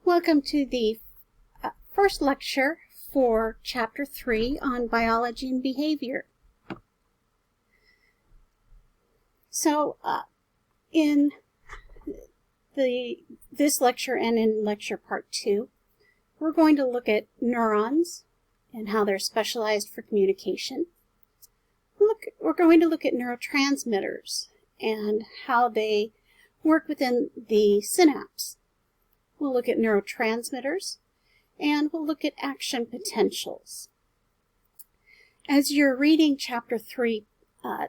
Welcome to the first lecture for Chapter 3 on Biology and Behavior. So, in this lecture and in lecture part 2, we're going to look at neurons and how they're specialized for communication. We're going to look at neurotransmitters and how they work within the synapse. We'll look at neurotransmitters, and we'll look at action potentials. As you're reading Chapter 3,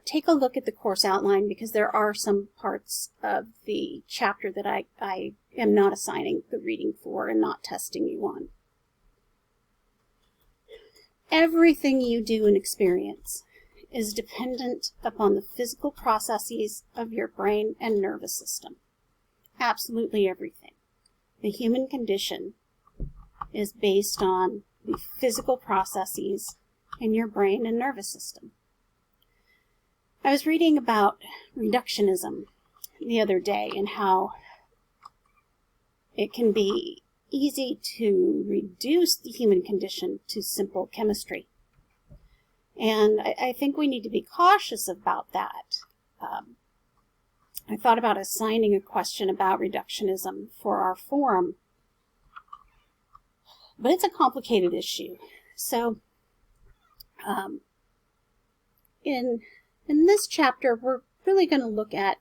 take a look at the course outline because there are some parts of the chapter that I am not assigning the reading for and not testing you on. Everything you do and experience is dependent upon the physical processes of your brain and nervous system. Absolutely everything. The human condition is based on the physical processes in your brain and nervous system. I was reading about reductionism the other day and how it can be easy to reduce the human condition to simple chemistry. And I think we need to be cautious about that. I thought about assigning a question about reductionism for our forum, but it's a complicated issue. So, in this chapter, we're really going to look at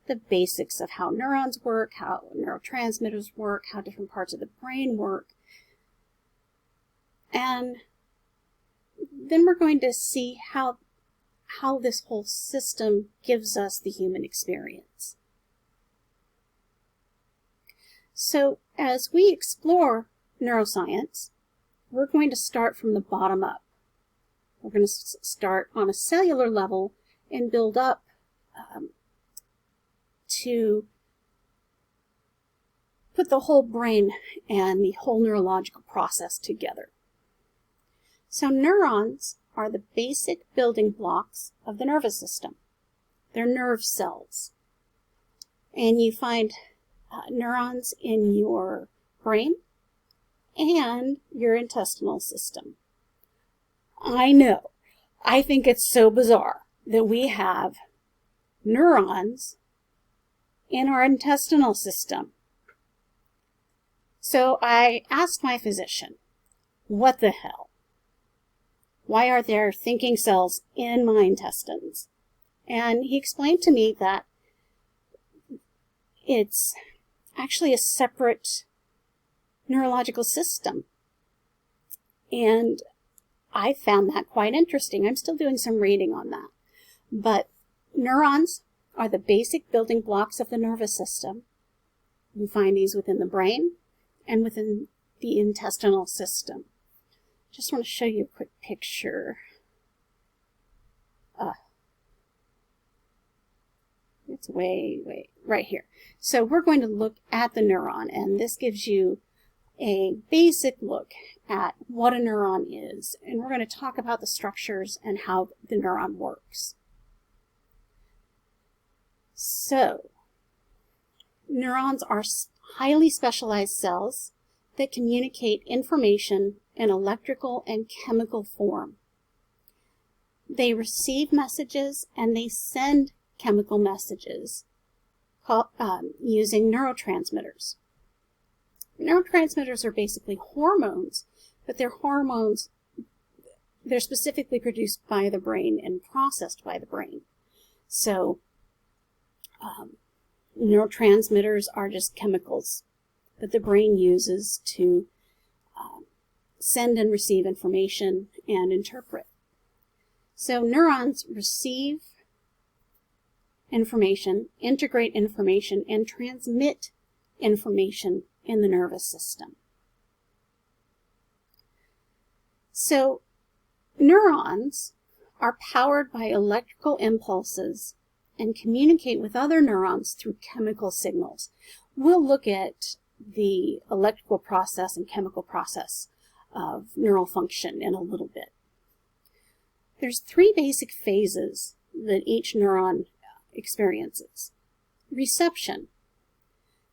the basics of how neurons work, how neurotransmitters work, how different parts of the brain work, and then we're going to see how this whole system gives us the human experience. So as we explore neuroscience, we're going to start from the bottom up. We're going to start on a cellular level and build up to put the whole brain and the whole neurological process together. So neurons are the basic building blocks of the nervous system. They're nerve cells. And you find neurons in your brain and your intestinal system. I know. I think it's so bizarre that we have neurons in our intestinal system. So I asked my physician, what the hell? Why are there thinking cells in my intestines? And he explained to me that it's actually a separate neurological system. And I found that quite interesting. I'm still doing some reading on that. But neurons are the basic building blocks of the nervous system. You find these within the brain and within the intestinal system. Just want to show you a quick picture. It's way right here. So we're going to look at the neuron, and this gives you a basic look at what a neuron is. And we're going to talk about the structures and how the neuron works. So, neurons are highly specialized cells that communicate information in electrical and chemical form. They receive messages and they send chemical messages using neurotransmitters. Neurotransmitters are basically hormones, but they're specifically produced by the brain and processed by the brain. So, neurotransmitters are just chemicals that the brain uses to send and receive information and interpret. So neurons receive information, integrate information, and transmit information in the nervous system. So neurons are powered by electrical impulses and communicate with other neurons through chemical signals. We'll look at the electrical process and chemical process of neural function in a little bit. There's 3 basic phases that each neuron experiences. Reception.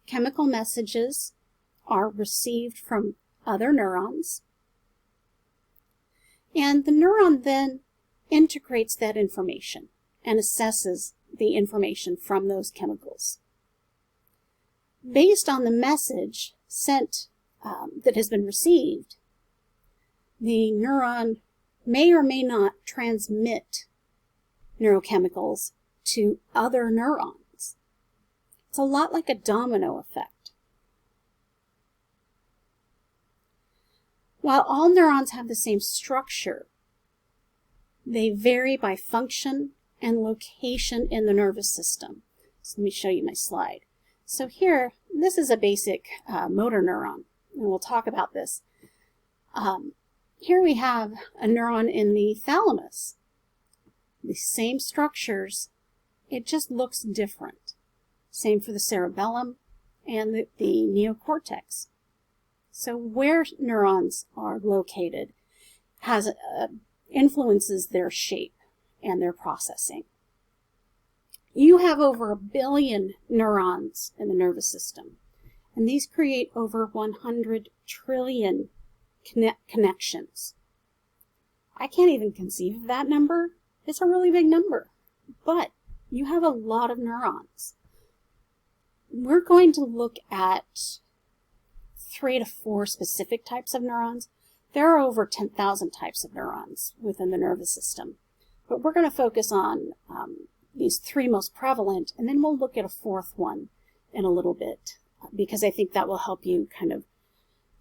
Chemical messages are received from other neurons, and the neuron then integrates that information and assesses the information from those chemicals. Based on the message sent that has been received, the neuron may or may not transmit neurochemicals to other neurons. It's a lot like a domino effect. While all neurons have the same structure, they vary by function and location in the nervous system. So let me show you my slide. So here, this is a basic motor neuron, and we'll talk about this. Here we have a neuron in the thalamus. The same structures, it just looks different. Same for the cerebellum and the neocortex. So where neurons are located influences their shape and their processing. You have over 1 billion neurons in the nervous system, and these create over 100 trillion connections. I can't even conceive of that number. It's a really big number, but you have a lot of neurons. We're going to look at 3 to 4 specific types of neurons. There are over 10,000 types of neurons within the nervous system, but we're going to focus on these 3 most prevalent, and then we'll look at a 4th one in a little bit, because I think that will help you kind of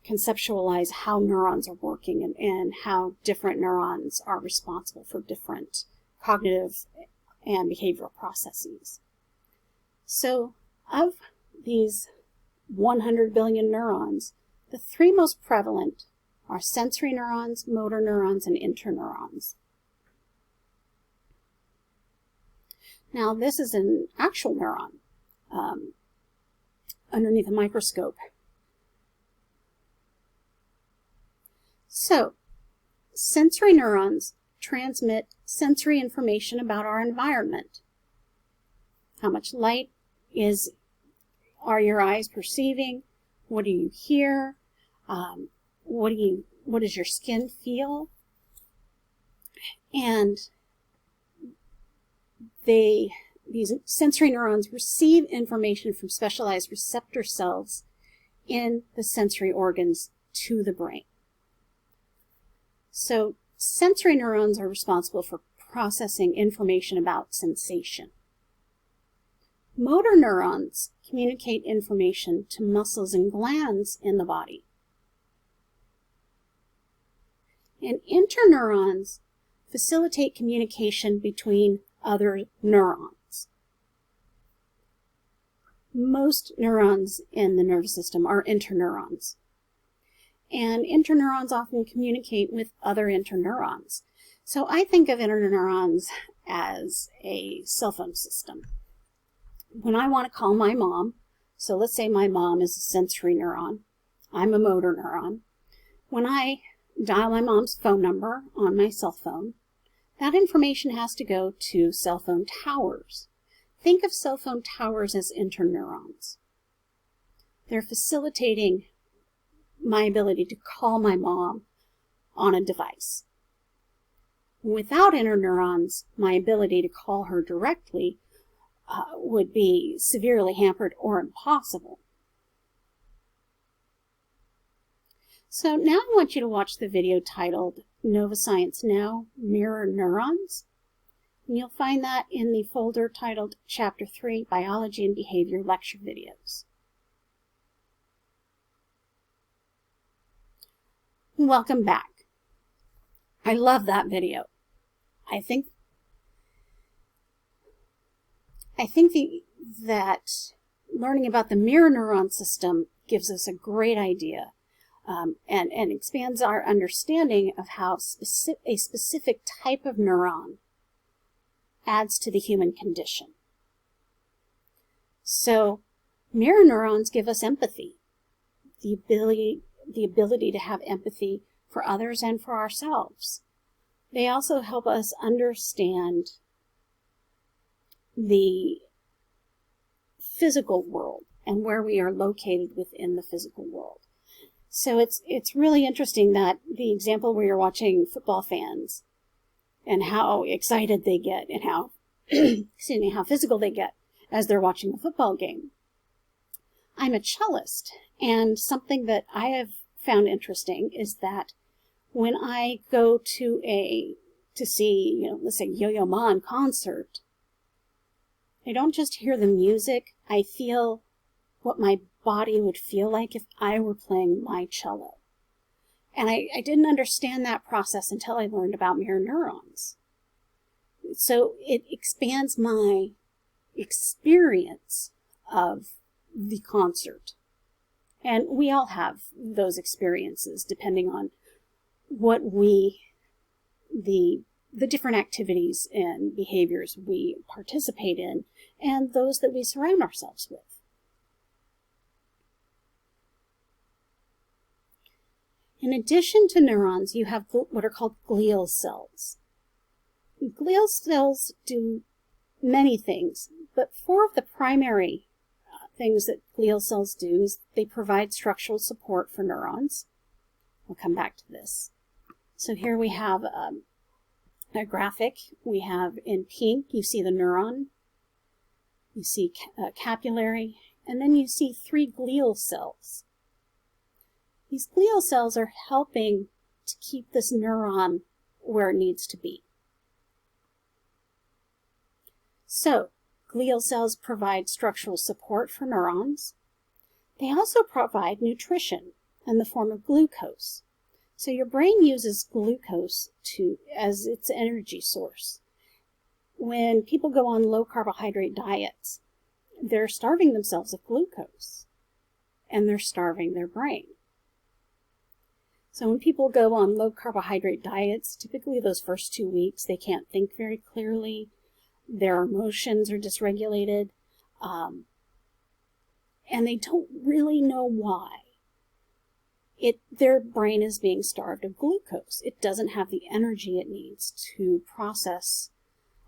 conceptualize how neurons are working and how different neurons are responsible for different cognitive and behavioral processes. So of these 100 billion neurons, the 3 most prevalent are sensory neurons, motor neurons, and interneurons. Now this is an actual neuron underneath a microscope. So, sensory neurons transmit sensory information about our environment. How much light are your eyes perceiving? What do you hear? What does your skin feel? And these sensory neurons receive information from specialized receptor cells in the sensory organs to the brain. So sensory neurons are responsible for processing information about sensation. Motor neurons communicate information to muscles and glands in the body. And interneurons facilitate communication between other neurons. Most neurons in the nervous system are interneurons. And interneurons often communicate with other interneurons. So I think of interneurons as a cell phone system. When I want to call my mom, so let's say my mom is a sensory neuron, I'm a motor neuron. When I dial my mom's phone number on my cell phone, that information has to go to cell phone towers. Think of cell phone towers as interneurons. They're facilitating my ability to call my mom on a device. Without interneurons, my ability to call her directly would be severely hampered or impossible. So now I want you to watch the video titled Novascience Now, Mirror Neurons. And you'll find that in the folder titled Chapter 3, Biology and Behavior Lecture Videos. Welcome back. I love that video. I think that learning about the mirror neuron system gives us a great idea and expands our understanding of how a specific type of neuron adds to the human condition. So mirror neurons give us empathy, the ability to have empathy for others and for ourselves. They also help us understand the physical world and where we are located within the physical world. So it's really interesting that the example where you're watching football fans and how excited they get and how excuse me, how physical they get as they're watching a football game. I'm a cellist, and something that I have found interesting is that when I go to see, let's say Yo-Yo Ma in concert, I don't just hear the music, I feel what my body would feel like if I were playing my cello. And I didn't understand that process until I learned about mirror neurons. So it expands my experience of the concert. And we all have those experiences depending on what the different activities and behaviors we participate in and those that we surround ourselves with. In addition to neurons, you have what are called glial cells. Glial cells do many things, but 4 of the primary things that glial cells do is they provide structural support for neurons. We'll come back to this. So here we have a graphic. We have in pink, you see the neuron, you see capillary, and then you see 3 glial cells. These glial cells are helping to keep this neuron where it needs to be. So, glial cells provide structural support for neurons. They also provide nutrition in the form of glucose. So your brain uses glucose as its energy source. When people go on low carbohydrate diets, they're starving themselves of glucose, and they're starving their brain. So when people go on low carbohydrate diets, typically those first 2 weeks, they can't think very clearly. Their emotions are dysregulated, and they don't really know why. Their brain is being starved of glucose. It doesn't have the energy it needs to process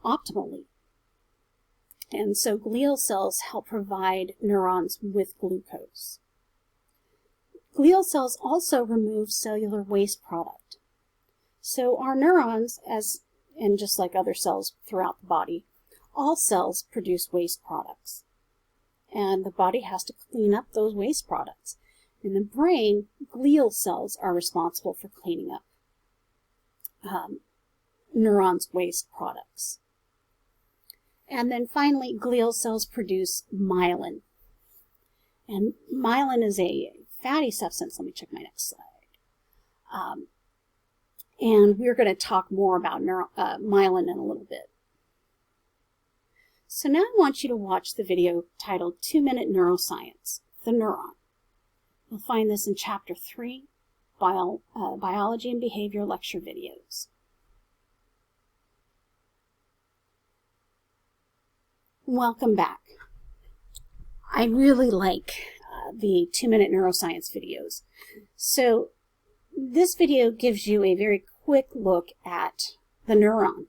optimally. And so glial cells help provide neurons with glucose. Glial cells also remove cellular waste product. So our neurons, and just like other cells throughout the body, all cells produce waste products. And the body has to clean up those waste products. In the brain, glial cells are responsible for cleaning up neurons' waste products. And then finally, glial cells produce myelin. And myelin is a fatty substance. Let me check my next slide. And we're going to talk more about myelin in a little bit. So now I want you to watch the video titled 2-Minute Neuroscience, the Neuron. You'll find this in Chapter 3, Biology and Behavior lecture videos. Welcome back. I really like the 2-Minute Neuroscience videos. So this video gives you a very quick look at the neuron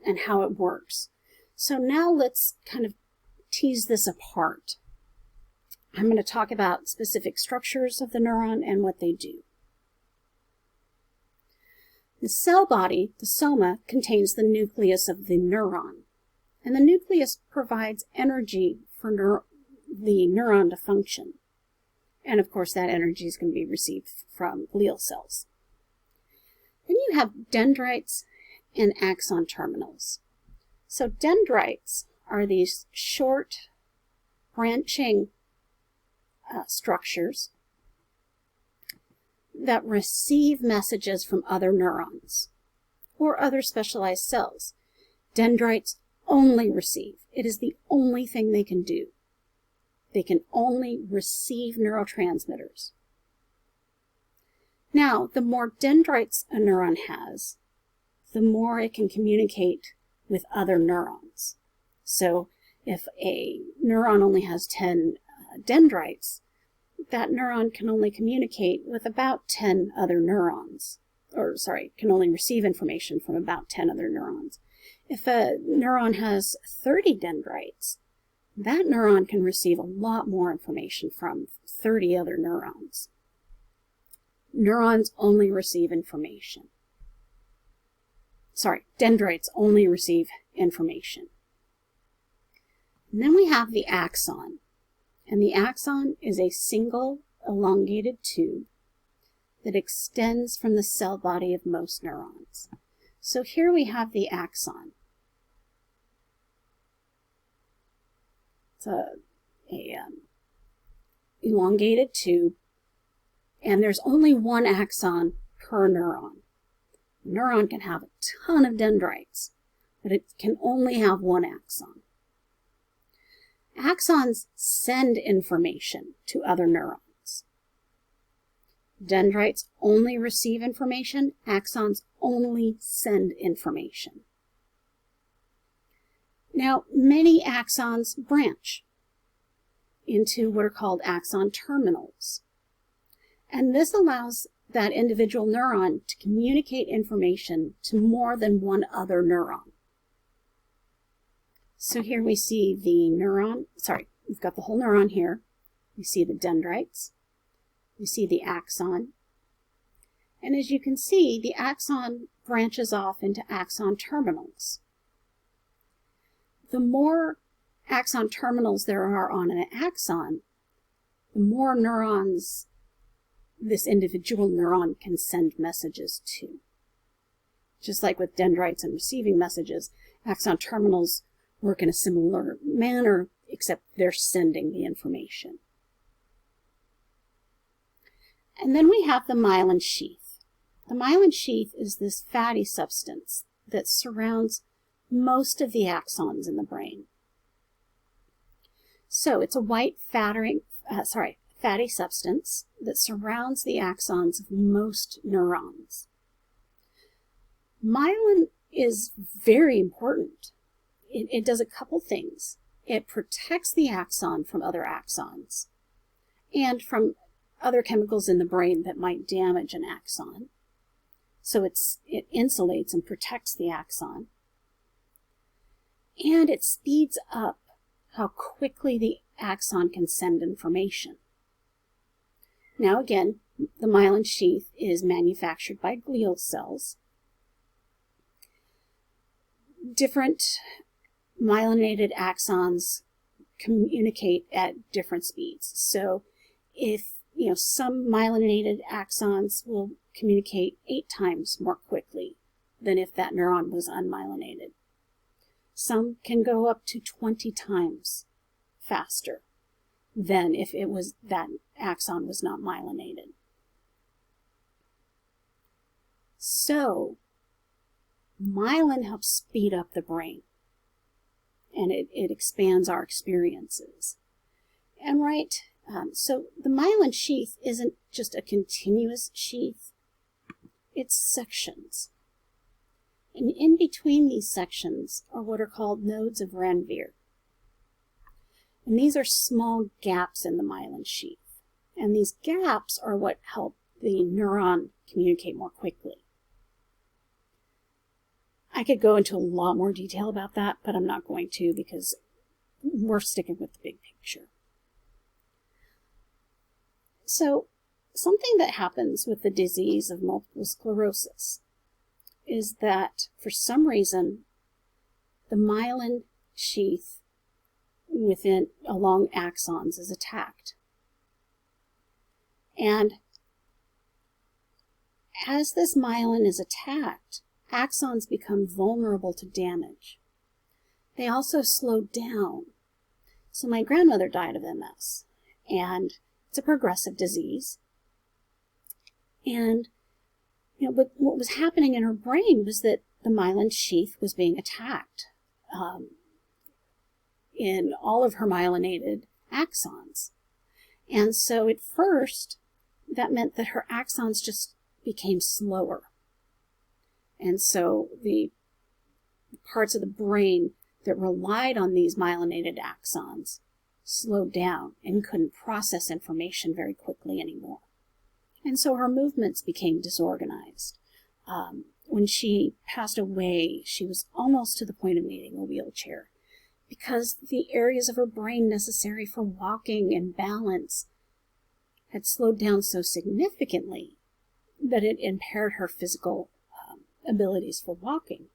and how it works. So now let's kind of tease this apart. I'm going to talk about specific structures of the neuron and what they do. The cell body, the soma, contains the nucleus of the neuron. And the nucleus provides energy for the neuron to function. And of course that energy is going to be received from glial cells. Then you have dendrites and axon terminals. So dendrites are these short branching structures that receive messages from other neurons or other specialized cells. Dendrites only receive. It is the only thing they can do. They can only receive neurotransmitters. Now, the more dendrites a neuron has, the more it can communicate with other neurons. So if a neuron only has 10 dendrites, that neuron can only communicate with about 10 other neurons. Can only receive information from about 10 other neurons. If a neuron has 30 dendrites, that neuron can receive a lot more information from 30 other neurons. Neurons only receive information. Sorry, dendrites only receive information. And then we have the axon. And the axon is a single elongated tube that extends from the cell body of most neurons. So here we have the axon. It's a elongated tube, and there's only one axon per neuron. A neuron can have a ton of dendrites, but it can only have one axon. Axons send information to other neurons. Dendrites only receive information. Axons only send information. Now, many axons branch into what are called axon terminals. And this allows that individual neuron to communicate information to more than one other neuron. So here we see the neuron, we've got the whole neuron here. We see the dendrites. We see the axon. And as you can see, the axon branches off into axon terminals. The more axon terminals there are on an axon, the more neurons this individual neuron can send messages to. Just like with dendrites and receiving messages, axon terminals work in a similar manner, except they're sending the information. And then we have the myelin sheath. The myelin sheath is this fatty substance that surrounds most of the axons in the brain. So it's a white fatty substance that surrounds the axons of most neurons. Myelin is very important. It does a couple things. It protects the axon from other axons and from other chemicals in the brain that might damage an axon. So it insulates and protects the axon. And it speeds up how quickly the axon can send information. Now again, the myelin sheath is manufactured by glial cells. Different myelinated axons communicate at different speeds. So if some myelinated axons will communicate 8 times more quickly than if that neuron was unmyelinated. Some can go up to 20 times faster than if that axon was not myelinated. So myelin helps speed up the brain, and it expands our experiences. And so the myelin sheath isn't just a continuous sheath, it's sections. And in between these sections are what are called nodes of Ranvier. And these are small gaps in the myelin sheath. And these gaps are what help the neuron communicate more quickly. I could go into a lot more detail about that, but I'm not going to because we're sticking with the big picture. So, something that happens with the disease of multiple sclerosis is that for some reason the myelin sheath along axons is attacked. And as this myelin is attacked, axons become vulnerable to damage. They also slow down. So my grandmother died of MS, and it's a progressive disease. And but what was happening in her brain was that the myelin sheath was being attacked in all of her myelinated axons. And so at first, that meant that her axons just became slower. And so the parts of the brain that relied on these myelinated axons slowed down and couldn't process information very quickly anymore. And so her movements became disorganized. When she passed away, she was almost to the point of needing a wheelchair because the areas of her brain necessary for walking and balance had slowed down so significantly that it impaired her physical abilities for walking.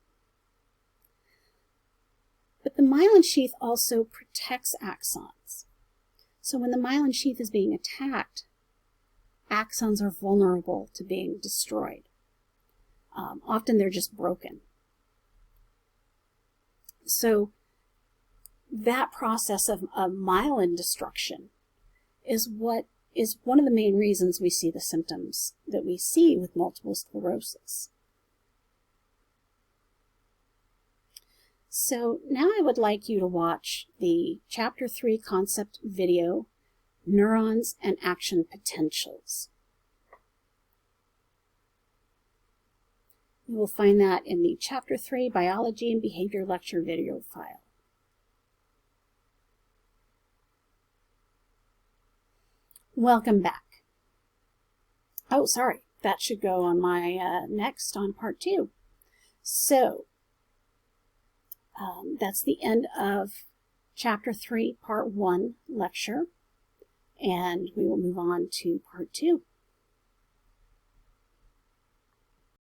But the myelin sheath also protects axons. So when the myelin sheath is being attacked, axons are vulnerable to being destroyed. Often they're just broken. So that process of myelin destruction is one of the main reasons we see the symptoms that we see with multiple sclerosis. So now I would like you to watch the Chapter 3 concept video, Neurons and Action Potentials. You will find that in the Chapter 3 Biology and Behavior lecture video file. Welcome back. Oh, sorry, that should go on my next on part 2. So, that's the end of Chapter 3, Part 1 lecture, and we will move on to Part 2.